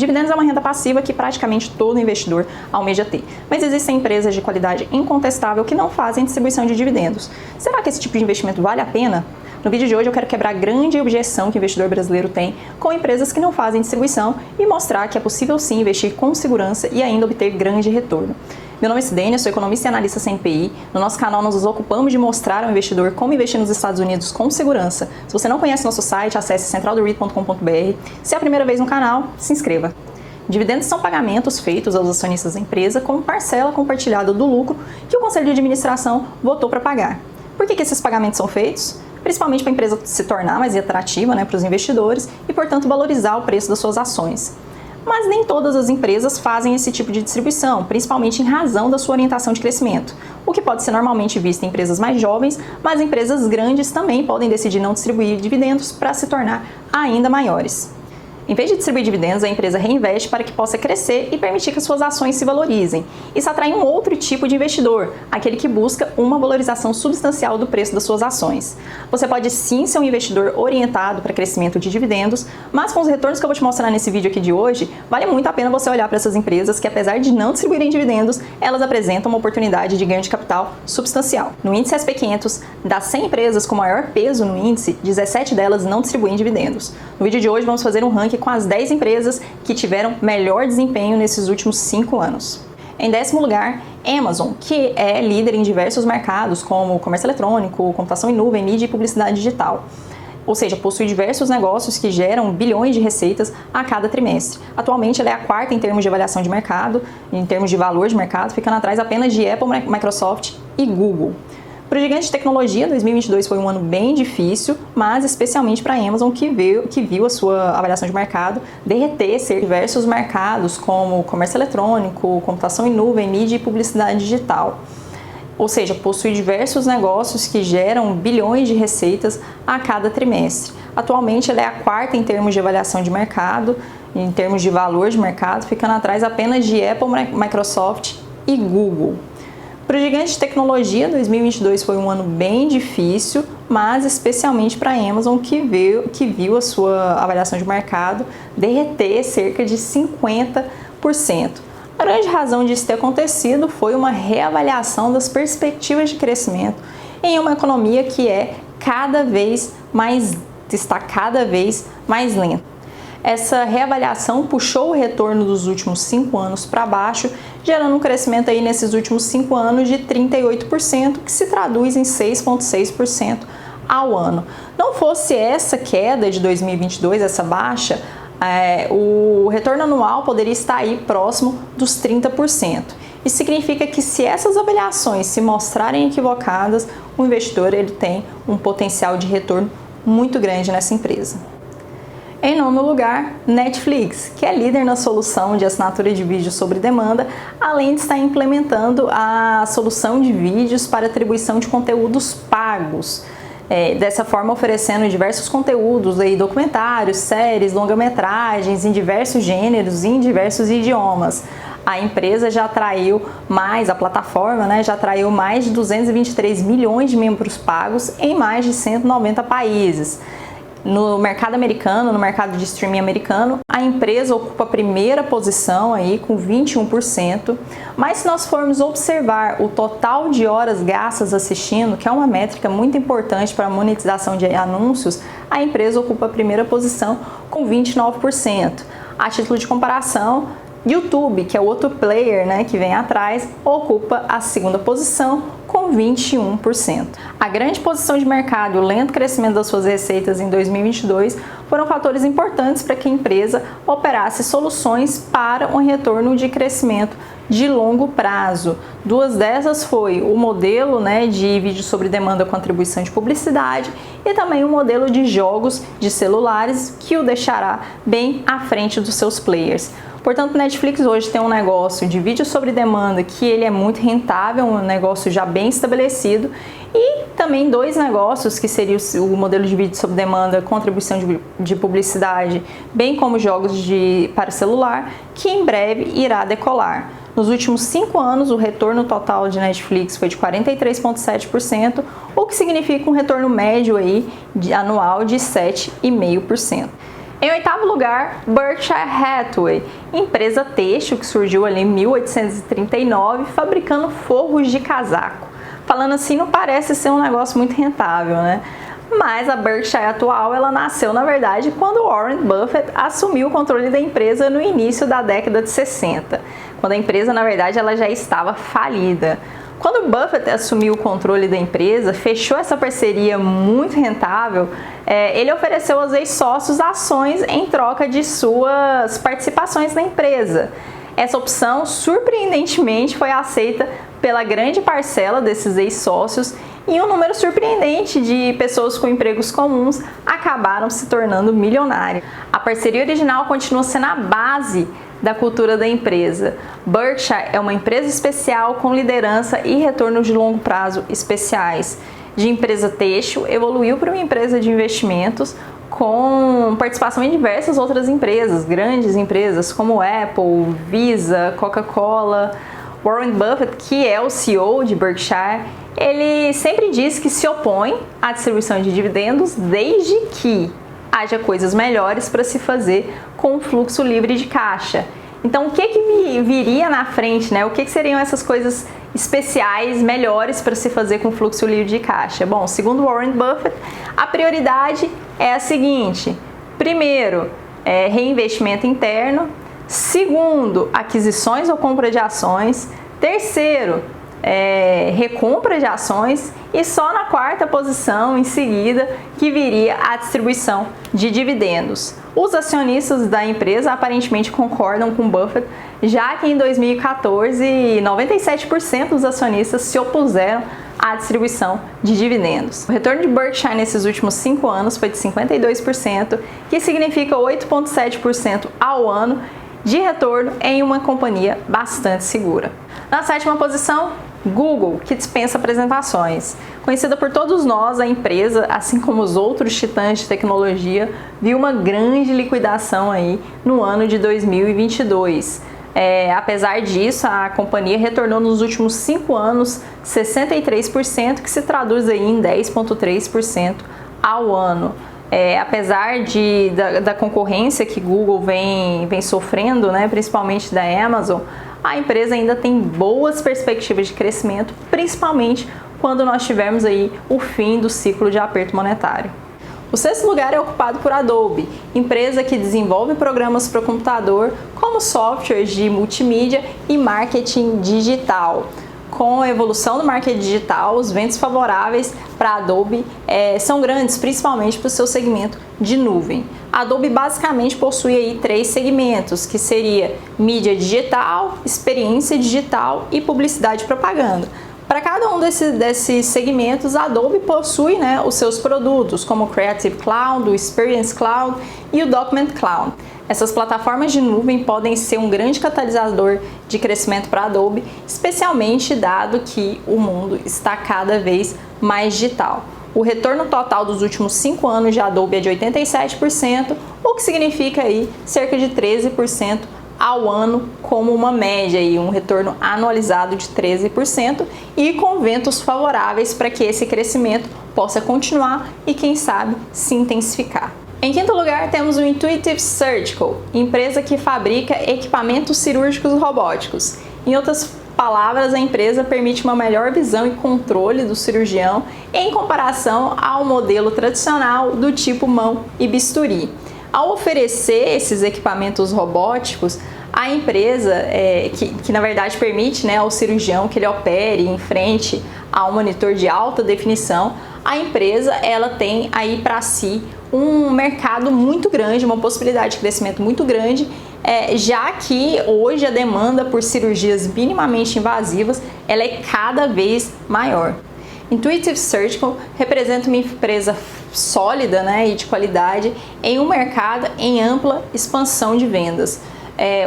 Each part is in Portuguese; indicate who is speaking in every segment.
Speaker 1: Dividendos é uma renda passiva que praticamente todo investidor almeja ter, mas existem empresas de qualidade incontestável que não fazem distribuição de dividendos. Será que esse tipo de investimento vale a pena? No vídeo de hoje eu quero quebrar a grande objeção que o investidor brasileiro tem com empresas que não fazem distribuição e mostrar que é possível sim investir com segurança e ainda obter grande retorno. Meu nome é Sidênia, sou economista e analista CNPI. No nosso canal nós nos ocupamos de mostrar ao investidor como investir nos Estados Unidos com segurança. Se você não conhece nosso site, acesse centraldoread.com.br. Se é a primeira vez no canal, se inscreva. Dividendos são pagamentos feitos aos acionistas da empresa como parcela compartilhada do lucro que o Conselho de Administração votou para pagar. Por que esses pagamentos são feitos? Principalmente para a empresa se tornar mais atrativa para os investidores e, portanto, valorizar o preço das suas ações. Mas nem todas as empresas fazem esse tipo de distribuição, principalmente em razão da sua orientação de crescimento, o que pode ser normalmente visto em empresas mais jovens, mas empresas grandes também podem decidir não distribuir dividendos para se tornar ainda maiores. Em vez de distribuir dividendos, a empresa reinveste para que possa crescer e permitir que suas ações se valorizem. Isso atrai um outro tipo de investidor, aquele que busca uma valorização substancial do preço das suas ações. Você pode sim ser um investidor orientado para crescimento de dividendos, mas com os retornos que eu vou te mostrar nesse vídeo aqui de hoje, vale muito a pena você olhar para essas empresas que, apesar de não distribuírem dividendos, elas apresentam uma oportunidade de ganho de capital substancial. No índice SP500, das 100 empresas com maior peso no índice, 17 delas não distribuem dividendos. No vídeo de hoje vamos fazer um ranking com as 10 empresas que tiveram melhor desempenho nesses últimos 5 anos. Em 10º lugar, Amazon, que é líder em diversos mercados como comércio eletrônico, computação em nuvem, mídia e publicidade digital. Ou seja, possui diversos negócios que geram bilhões de receitas a cada trimestre. Atualmente, ela é a quarta em termos de avaliação de mercado, em termos de valor de mercado, ficando atrás apenas de Apple, Microsoft e Google. Para o gigante de tecnologia, 2022 foi um ano bem difícil, mas especialmente para a Amazon, que viu a sua avaliação de mercado derreter diversos mercados como comércio eletrônico, computação em nuvem, mídia e publicidade digital. Ou seja, possui diversos negócios que geram bilhões de receitas a cada trimestre. Atualmente, ela é a quarta em termos de avaliação de mercado, em termos de valor de mercado, ficando atrás apenas de Apple, Microsoft e Google. Para o gigante de tecnologia, 2022 foi um ano bem difícil, mas especialmente para a Amazon, que viu a sua avaliação de mercado derreter cerca de 50%. A grande razão disso ter acontecido foi uma reavaliação das perspectivas de crescimento em uma economia que está cada vez mais lenta. Essa reavaliação puxou o retorno dos últimos 5 anos para baixo, gerando um crescimento aí nesses últimos 5 anos de 38%, que se traduz em 6,6% ao ano. Não fosse essa queda de 2022, essa baixa, o retorno anual poderia estar aí próximo dos 30%. Isso significa que se essas avaliações se mostrarem equivocadas, o investidor tem um potencial de retorno muito grande nessa empresa. Em 9º lugar, Netflix, que é líder na solução de assinatura de vídeo sobre demanda, além de estar implementando a solução de vídeos para atribuição de conteúdos pagos. Dessa forma, oferecendo diversos conteúdos, documentários, séries, longa-metragens, em diversos gêneros e em diversos idiomas. A empresa já atraiu a plataforma já atraiu mais de 223 milhões de membros pagos em mais de 190 países. No mercado americano, no mercado de streaming americano, a empresa ocupa a primeira posição aí com 21%, mas se nós formos observar o total de horas gastas assistindo, que é uma métrica muito importante para a monetização de anúncios, a empresa ocupa a primeira posição com 29%. A título de comparação, YouTube, que é o outro player que vem atrás, ocupa a segunda posição com 21%. A grande posição de mercado e o lento crescimento das suas receitas em 2022 foram fatores importantes para que a empresa operasse soluções para um retorno de crescimento de longo prazo. Duas dessas foi o modelo de vídeo sobre demanda com atribuição de publicidade e também o modelo de jogos de celulares, que o deixará bem à frente dos seus players. Portanto, Netflix hoje tem um negócio de vídeo sobre demanda que ele é muito rentável, um negócio já bem estabelecido, e também dois negócios que seria o modelo de vídeo sobre demanda com atribuição de publicidade, bem como jogos para celular, que em breve irá decolar. Nos últimos 5 anos, o retorno total de Netflix foi de 43,7%, o que significa um retorno médio anual de 7,5%. Em oitavo lugar, Berkshire Hathaway, empresa têxtil que surgiu ali em 1839, fabricando forros de casaco. Falando assim, não parece ser um negócio muito rentável, né? Mas a Berkshire atual, ela nasceu, na verdade, quando Warren Buffett assumiu o controle da empresa no início da década de 60, quando a empresa, na verdade, ela já estava falida. Quando Buffett assumiu o controle da empresa, fechou essa parceria muito rentável, ele ofereceu aos ex-sócios ações em troca de suas participações na empresa. Essa opção, surpreendentemente, foi aceita pela grande parcela desses ex-sócios e um número surpreendente de pessoas com empregos comuns acabaram se tornando milionários. A parceria original continua sendo a base da cultura da empresa. Berkshire é uma empresa especial com liderança e retornos de longo prazo especiais. De empresa têxtil, evoluiu para uma empresa de investimentos com participação em diversas outras empresas, grandes empresas como Apple, Visa, Coca-Cola. Warren Buffett, que é o CEO de Berkshire, ele sempre diz que se opõe à distribuição de dividendos desde que haja coisas melhores para se fazer com o fluxo livre de caixa. Então, o que viria na frente, né? O que seriam essas coisas especiais, melhores para se fazer com o fluxo livre de caixa? Bom, segundo Warren Buffett, a prioridade é a seguinte: primeiro, reinvestimento interno; segundo, aquisições ou compra de ações; terceiro, recompra de ações, e só na quarta posição, em seguida, que viria a distribuição de dividendos. Os acionistas da empresa aparentemente concordam com Buffett, já que em 2014, 97% dos acionistas se opuseram à distribuição de dividendos. O retorno de Berkshire nesses últimos 5 anos foi de 52%, que significa 8,7% ao ano de retorno em uma companhia bastante segura. Na sétima posição, Google, que dispensa apresentações. Conhecida por todos nós, a empresa, assim como os outros titãs de tecnologia, viu uma grande liquidação aí no ano de 2022. Apesar disso, a companhia retornou nos últimos 5 anos 63%, que se traduz aí em 10,3% ao ano. Apesar da concorrência que Google vem sofrendo, né, principalmente da Amazon, a empresa ainda tem boas perspectivas de crescimento, principalmente quando nós tivermos aí o fim do ciclo de aperto monetário. O sexto lugar é ocupado por Adobe, empresa que desenvolve programas para o computador, como softwares de multimídia e marketing digital. Com a evolução do marketing digital, os ventos favoráveis para a Adobe são grandes, principalmente para o seu segmento de nuvem. A Adobe basicamente possui aí 3 segmentos, que seria mídia digital, experiência digital e publicidade e propaganda. Para cada um desses segmentos, a Adobe possui, né, os seus produtos, como o Creative Cloud, o Experience Cloud e o Document Cloud. Essas plataformas de nuvem podem ser um grande catalisador de crescimento para a Adobe, especialmente dado que o mundo está cada vez mais digital. O retorno total dos últimos 5 anos de Adobe é de 87%, o que significa aí cerca de 13% ao ano como uma média, e um retorno anualizado de 13%, e com ventos favoráveis para que esse crescimento possa continuar e, quem sabe, se intensificar. Em quinto lugar, temos o Intuitive Surgical, empresa que fabrica equipamentos cirúrgicos robóticos. Em outras palavras, a empresa permite uma melhor visão e controle do cirurgião em comparação ao modelo tradicional do tipo mão e bisturi. Ao oferecer esses equipamentos robóticos, a empresa, que na verdade permite, né, ao cirurgião que ele opere em frente a um monitor de alta definição, a empresa ela tem aí para si um mercado muito grande, uma possibilidade de crescimento muito grande, já que hoje a demanda por cirurgias minimamente invasivas ela é cada vez maior. Intuitive Surgical representa uma empresa sólida, né, e de qualidade em um mercado em ampla expansão de vendas.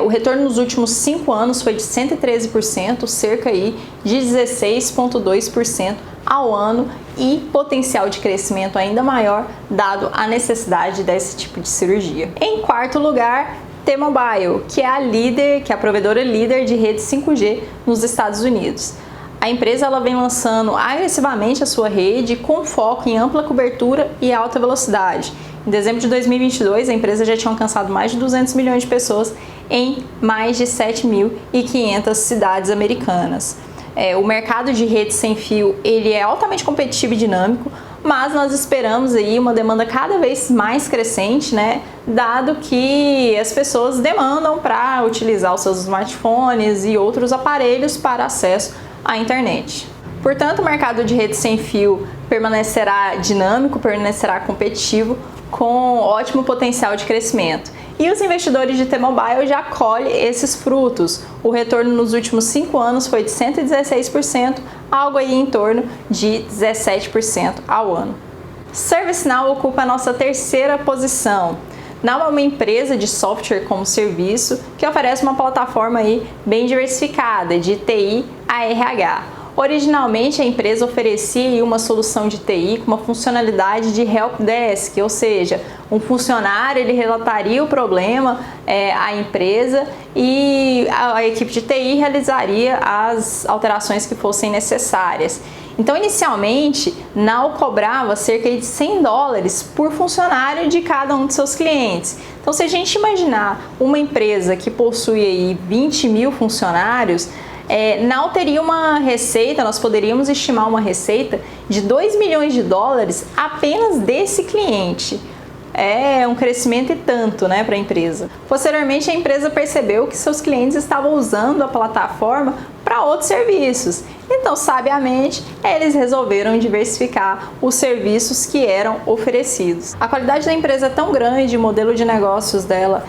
Speaker 1: O retorno nos últimos 5 anos foi de 113%, cerca aí de 16,2% ao ano, e potencial de crescimento ainda maior dado a necessidade desse tipo de cirurgia. Em quarto lugar, T-Mobile, que é a provedora líder de rede 5G nos Estados Unidos. A empresa ela vem lançando agressivamente a sua rede com foco em ampla cobertura e alta velocidade. Em dezembro de 2022, a empresa já tinha alcançado mais de 200 milhões de pessoas em mais de 7.500 cidades americanas. O mercado de rede sem fio ele é altamente competitivo e dinâmico, mas nós esperamos aí uma demanda cada vez mais crescente, né? Dado que as pessoas demandam para utilizar os seus smartphones e outros aparelhos para acesso à internet. Portanto, o mercado de rede sem fio permanecerá dinâmico, permanecerá competitivo, com ótimo potencial de crescimento. E os investidores de T-Mobile já colhem esses frutos. O retorno nos últimos 5 anos foi de 116%, algo aí em torno de 17% ao ano. ServiceNow ocupa a nossa terceira posição. Now é uma empresa de software como serviço que oferece uma plataforma aí bem diversificada de TI a RH. Originalmente, a empresa oferecia uma solução de TI com uma funcionalidade de Help Desk, ou seja, um funcionário ele relataria o problema à empresa e a equipe de TI realizaria as alterações que fossem necessárias. Então, inicialmente, Now cobrava cerca de $100 por funcionário de cada um de seus clientes. Então, se a gente imaginar uma empresa que possui aí 20 mil funcionários, Now teria uma receita, nós poderíamos estimar uma receita de $2 milhões apenas desse cliente. É um crescimento e tanto, né, para a empresa. Posteriormente, a empresa percebeu que seus clientes estavam usando a plataforma para outros serviços. Então, sabiamente, eles resolveram diversificar os serviços que eram oferecidos. A qualidade da empresa é tão grande, o modelo de negócios dela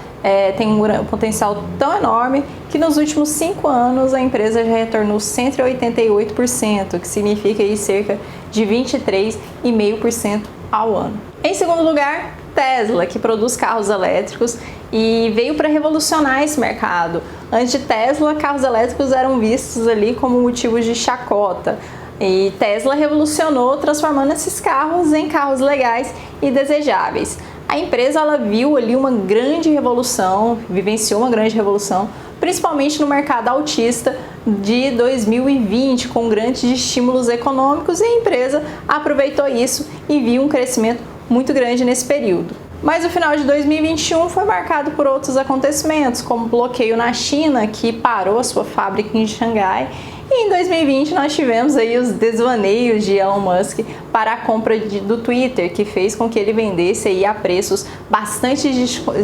Speaker 1: tem um potencial tão enorme que nos últimos 5 anos a empresa já retornou 188%, que significa aí cerca de 23,5% ao ano. Em segundo lugar, Tesla, que produz carros elétricos e veio para revolucionar esse mercado. Antes de Tesla, carros elétricos eram vistos ali como motivos de chacota. E Tesla revolucionou, transformando esses carros em carros legais e desejáveis. A empresa ela viu ali uma grande revolução, vivenciou uma grande revolução, principalmente no mercado autista de 2020, com grandes estímulos econômicos, e a empresa aproveitou isso e viu um crescimento muito grande nesse período. Mas o final de 2021 foi marcado por outros acontecimentos, como o bloqueio na China, que parou a sua fábrica em Xangai, e em 2020 nós tivemos aí os desvaneios de Elon Musk para a compra do Twitter, que fez com que ele vendesse aí a preços bastante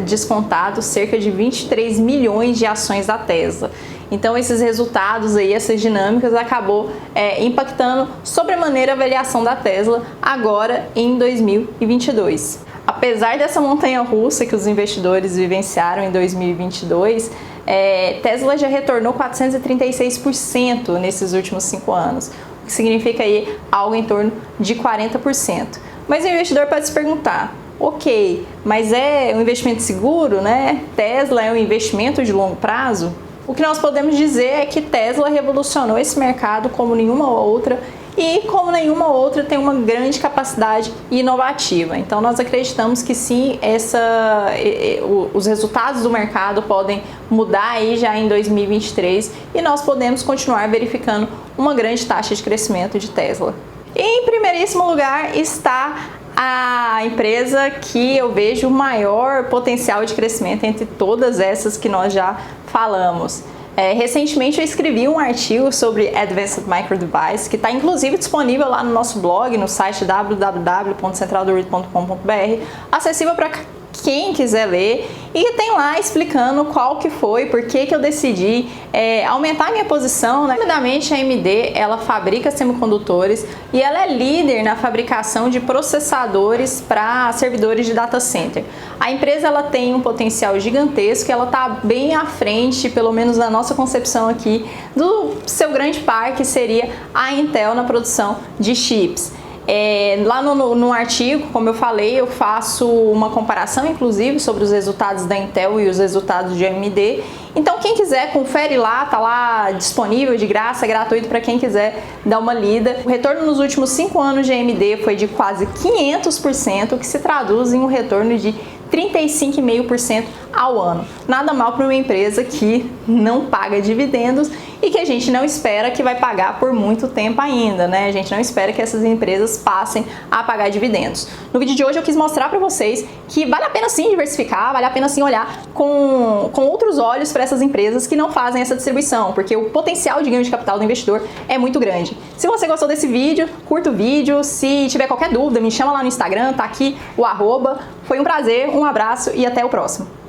Speaker 1: descontados, cerca de 23 milhões de ações da Tesla. Então esses resultados aí, essas dinâmicas acabou impactando sobremaneira a avaliação da Tesla agora em 2022. Apesar dessa montanha-russa que os investidores vivenciaram em 2022, Tesla já retornou 436% nesses últimos 5 anos, o que significa aí algo em torno de 40%. Mas o investidor pode se perguntar, ok, mas é um investimento seguro, né? Tesla é um investimento de longo prazo? O que nós podemos dizer é que Tesla revolucionou esse mercado como nenhuma outra, e como nenhuma outra tem uma grande capacidade inovativa. Então nós acreditamos que sim, os resultados do mercado podem mudar aí já em 2023 e nós podemos continuar verificando uma grande taxa de crescimento de Tesla. E em primeiríssimo lugar está a empresa que eu vejo o maior potencial de crescimento entre todas essas que nós já falamos. Recentemente eu escrevi um artigo sobre Advanced Micro Device, que está inclusive disponível lá no nosso blog, no site www.centraldoread.com.br, acessível para quem quiser ler, e tem lá explicando qual que foi, por que eu decidi aumentar a minha posição, né? Primeiramente, a AMD, ela fabrica semicondutores e ela é líder na fabricação de processadores para servidores de data center. A empresa ela tem um potencial gigantesco e ela está bem à frente, pelo menos na nossa concepção aqui, do seu grande par, que seria a Intel na produção de chips. Lá no artigo, como eu falei, eu faço uma comparação, inclusive, sobre os resultados da Intel e os resultados de AMD. Então, quem quiser, confere lá, tá lá disponível de graça, gratuito para quem quiser dar uma lida. O retorno nos últimos 5 anos de AMD foi de quase 500%, o que se traduz em um retorno de 35,5% ao ano. Nada mal para uma empresa que não paga dividendos e que a gente não espera que vai pagar por muito tempo ainda, né? A gente não espera que essas empresas passem a pagar dividendos. No vídeo de hoje eu quis mostrar para vocês que vale a pena sim diversificar, vale a pena sim olhar com outros olhos para essas empresas que não fazem essa distribuição, porque o potencial de ganho de capital do investidor é muito grande. Se você gostou desse vídeo, curta o vídeo. Se tiver qualquer dúvida, me chama lá no Instagram, tá aqui o arroba. Foi um prazer, um abraço e até o próximo.